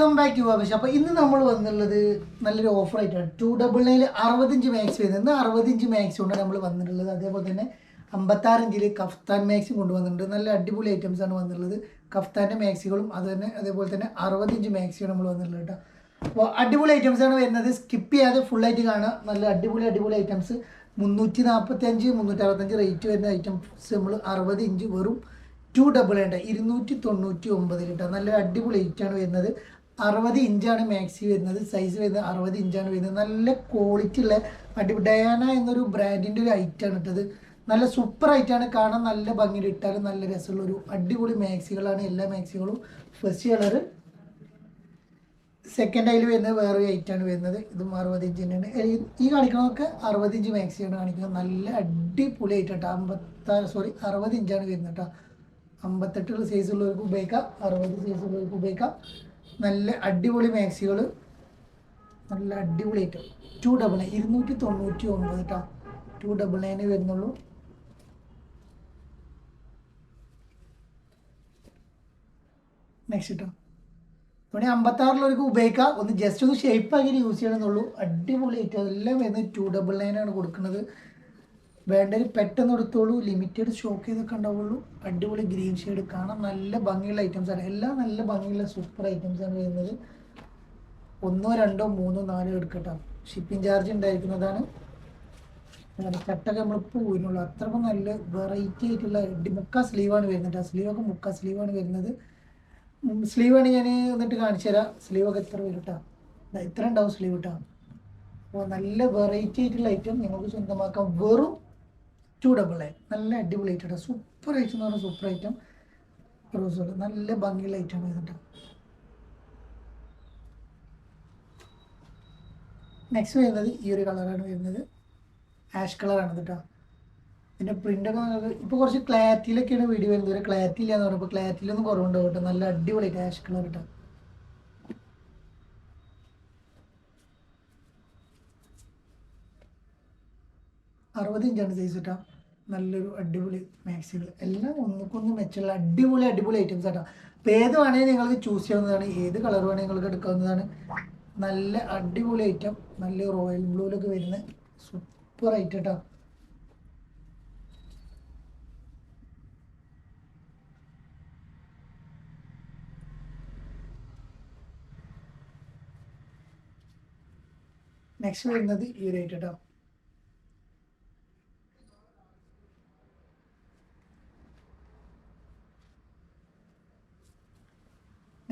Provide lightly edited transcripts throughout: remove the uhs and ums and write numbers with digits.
Welcome back to ആവശ്യം. അപ്പോൾ ഇന്ന് നമ്മൾ വന്നുള്ളത് നല്ലൊരു ഓഫർ ആയിട്ടാണ്. 299 65 മാക്സ് വരുന്നത്. 65 മാക്സ് കൊണ്ടാണ് നമ്മൾ വന്നിട്ടുള്ളത്. അതേപോലെ തന്നെ 56 ഇഞ്ചിൽ കഫ്താൻ മാക്സും കൊണ്ടുവന്നിട്ടുണ്ട്. നല്ല അടിപൊളി ഐറ്റംസ് ആണ് വന്നിട്ടുള്ളത്. കഫ്താൻ്റെ മാക്സികളും അതേപോലെ തന്നെ 60 ഇഞ്ച് മാക്സിയാണ് നമ്മൾ വന്നിട്ടുള്ളത് കേട്ടോ. അപ്പോൾ അടിപൊളി ഐറ്റംസ് ആണ് വരുന്നത്. സ്കിപ്പ് ചെയ്യാതെ ഫുള്ളായിട്ട് കാണാം. നല്ല അടിപൊളി ഐറ്റംസ് 345 365 റേറ്റ് വരുന്ന ഐറ്റംസ് നമ്മൾ 60 ഇഞ്ച് വെറും 299 കേട്ടോ. നല്ല അടിപൊളി ഐറ്റാണ് വരുന്നത്. 60 ഇഞ്ചാണ് മാക്സി വരുന്നത്. സൈസ് വരുന്നത് 60 ഇഞ്ചാണ് വരുന്നത്. നല്ല ക്വാളിറ്റി ഉള്ള ഡയാന എന്നൊരു ബ്രാൻഡിൻ്റെ ഒരു ഐറ്റാണ് ഇട്ടത്. നല്ല സൂപ്പർ ഐറ്റാണ്. കാണാൻ നല്ല ഭംഗിയിൽ ഇട്ടാലും നല്ല രസമുള്ള ഒരു അടിപൊളി മാക്സികളാണ്. എല്ലാ മാക്സികളും ഫസ്റ്റ് കളറ്. സെക്കൻഡ് അതിൽ വരുന്നത് വേറൊരു ഐറ്റാണ് വരുന്നത്. ഇതും 60 ഇഞ്ച് തന്നെയാണ്. ഈ കാണിക്കണമൊക്കെ 60 ഇഞ്ച് മാക്സിയാണ് കാണിക്കുന്നത്. നല്ല അടിപൊളി ഐറ്റം കേട്ടോ. 60 ഇഞ്ചാണ് വരുന്നത് കേട്ടോ. 58 സൈസുള്ളവർക്ക് ഉപയോഗിക്കാം, 60 സൈസുള്ളവർക്ക് ഉപയോഗിക്കാം. നല്ല അടിപൊളി മാക്സികൾ, നല്ല അടിപൊളി ഐറ്റം. 299 കേട്ടോ. 299 വരുന്നുള്ളൂ. നെക്സ്റ്റ് കേട്ടോ. ഇവിടെ 56 ഉപയോഗിക്കാം. ഒന്ന് ജസ്റ്റ് ഒന്ന് ഷേപ്പ് ആക്കി യൂസ് ചെയ്യണമെന്നുള്ളൂ. അടിപൊളി ഐറ്റം. അതെല്ലാം വരുന്നത് 299 കൊടുക്കുന്നത്. വേണ്ടൊരു പെട്ടെന്ന് എടുത്തോളൂ. ലിമിറ്റഡ് സ്റ്റോക്ക് ചെയ്തൊക്കെ ഉണ്ടാവുള്ളൂ. അടിപൊളി ഗ്രീൻ ഷെയ്ഡ് കാണാൻ നല്ല ഭംഗിയുള്ള ഐറ്റംസ് ആണ്. എല്ലാം നല്ല ഭംഗിയുള്ള സൂപ്പർ ഐറ്റംസ് ആണ് വരുന്നത്. 1 2 3 4 എടുക്കട്ടോ. ഷിപ്പിംഗ് ചാർജ് ഉണ്ടായിരിക്കുന്നതാണ്. ചട്ടൊക്കെ നമ്മളിപ്പോൾ പോയിരുന്നുള്ളൂ. അത്രക്കും നല്ല വെറൈറ്റി ആയിട്ടുള്ള മുക്കാ സ്ലീവാണ് വരുന്നത്. ആ സ്ലീവൊക്കെ മുക്കാ സ്ലീവാണ് വരുന്നത്. സ്ലീവാണ് ഞാൻ എന്നിട്ട് കാണിച്ചു തരാം. സ്ലീവൊക്കെ എത്ര വരും കേട്ടോ. ഇത്ര ഉണ്ടാവും സ്ലീവ് കേട്ടോ. അപ്പോൾ നല്ല വെറൈറ്റി ആയിട്ടുള്ള ഐറ്റം നിങ്ങൾക്ക് സ്വന്തമാക്കാം. വെറും 299. നല്ല അടിപൊളി ഐറ്റം കേട്ടോ. സൂപ്പർ ഐറ്റം എന്ന് പറഞ്ഞാൽ സൂപ്പർ ഐറ്റം. റോസുകൾ നല്ല ഭംഗിയുള്ള ഐറ്റം വരുന്നുണ്ട്. നെക്സ്റ്റ് വരുന്നത് ഈ ഒരു കളറാണ് വരുന്നത്. ആഷ് കളറാണ് കേട്ടോ. പിന്നെ പ്രിൻ്റൊക്കെ ഇപ്പോൾ കുറച്ച് ക്ലാരിറ്റിയിലൊക്കെയാണ് വീഡിയോ വരുന്നത്. ഒരു ക്ലാരിറ്റി ഇല്ലാന്ന് പറയുമ്പോൾ ക്ലാരിറ്റിയിലൊന്നും കുറവുണ്ടാവും കേട്ടോ. നല്ല അടിപൊളി ആഷ് കളർ കേട്ടോ. അറുപത് ഇഞ്ചാണ് സൈസ് കേട്ടോ. നല്ലൊരു അടിപൊളി മാക്സികൾ എല്ലാം ഒന്നുക്കൊന്നും മെച്ചുള്ള അടിപൊളി ഐറ്റംസ് കേട്ടോ. അപ്പോൾ ഏത് വേണമെങ്കിൽ നിങ്ങൾക്ക് ചൂസ് ചെയ്യാവുന്നതാണ്. ഏത് കളർ വേണമെങ്കിൽ നിങ്ങൾക്ക് എടുക്കാവുന്നതാണ്. നല്ല അടിപൊളി ഐറ്റം. നല്ല റോയൽ ബ്ലൂയിലൊക്കെ വരുന്ന സൂപ്പർ ഐറ്റം കേട്ടോ. നെക്സ്റ്റ് വരുന്നത് ഈ ഒരു ഐറ്റം കേട്ടോ.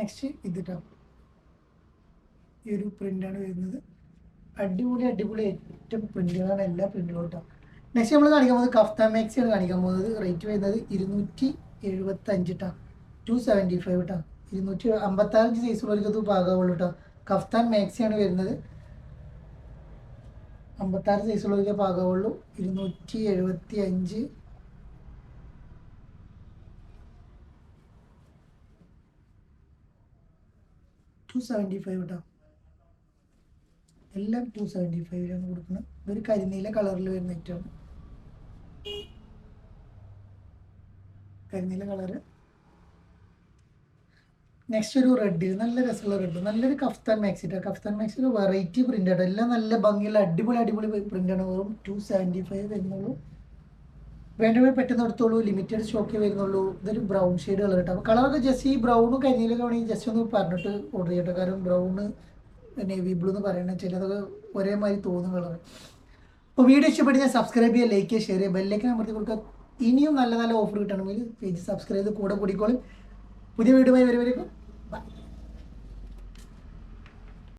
നെക്സ്റ്റ് ഇത് കേട്ടോ. ഈ ഒരു പ്രിൻ്റാണ് വരുന്നത്. അടിപൊളി ഏറ്റവും പ്രിൻ്റുകളാണ് എല്ലാ പ്രിൻ്റുകളും കേട്ടോ. നെക്സ്റ്റ് നമ്മൾ കാണിക്കാൻ പോകുന്നത് കഫ്താൻ മാക്സിയാണ് കാണിക്കാൻ പോകുന്നത്. റേറ്റ് വരുന്നത് 275 കേട്ടോ. 275 കേട്ടോ. 256 സൈസുള്ളവർക്ക് ഇത് പാകാവുള്ളൂ കേട്ടോ. കഫ്താൻ മാക്സിയാണ് വരുന്നത്. 56 സൈസുള്ളവർക്ക് പാകാവുള്ളൂ. 275 275 കേട്ടോ. എല്ലാം 275 കൊടുക്കുന്നത്. ഇതൊരു കരിനീല കളറിൽ വരുന്ന ഐറ്റമാണ്. കരിനീല കളറ്. നെക്സ്റ്റ് ഒരു റെഡ്, നല്ല രസമുള്ള റെഡ്. നല്ലൊരു കഫ്താൻ മാക്സി കേട്ടോ. കഫ്താൻ മാക്സിയുടെ വെറൈറ്റി പ്രിൻ്റ് ആട്ടോ. എല്ലാം നല്ല ഭംഗിയുള്ള അടിപൊളി പ്രിൻ്റാണ്. വെറും 275 വരുന്നുള്ളൂ. വേണ്ടവർ പെട്ടെന്ന് എടുത്തോളൂ. ലിമിറ്റഡ് സ്റ്റോക്കേ വരുന്നുള്ളൂ. ഇതൊരു ബ്രൗൺ ഷെയ്ഡ് കളർ കേട്ടോ. അപ്പോൾ കളറൊക്കെ ജസ്റ്റ് ഈ ബ്രൗണും കരിനീലൊക്കെ വേണമെങ്കിൽ ജസ്റ്റ് ഒന്ന് പറഞ്ഞിട്ട് ഓർഡർ ചെയ്യട്ടോ. കാരണം ബ്രൗണ് നേവി ബ്ലൂ എന്ന് പറയുന്നത് ചിലതൊക്കെ ഒരേമാതിരി തോന്നുന്ന കളർ. അപ്പോൾ വീഡിയോ ഇഷ്ടപ്പെട്ട് ഞാൻ സബ്സ്ക്രൈബ് ചെയ്യുക, ലൈക്ക് ചെയ്യുക, ഷെയർ ചെയ്യുക, ബെല്ലേക്ക് അമർത്തി കൊടുക്കുക. ഇനിയും നല്ല ഓഫർ കിട്ടണമെങ്കിൽ പേജ് സബ്സ്ക്രൈബ് ചെയ്ത് കൂടെ കൂടിക്കോളും. പുതിയ വീഡിയോ വരുവരേക്കും ബൈ.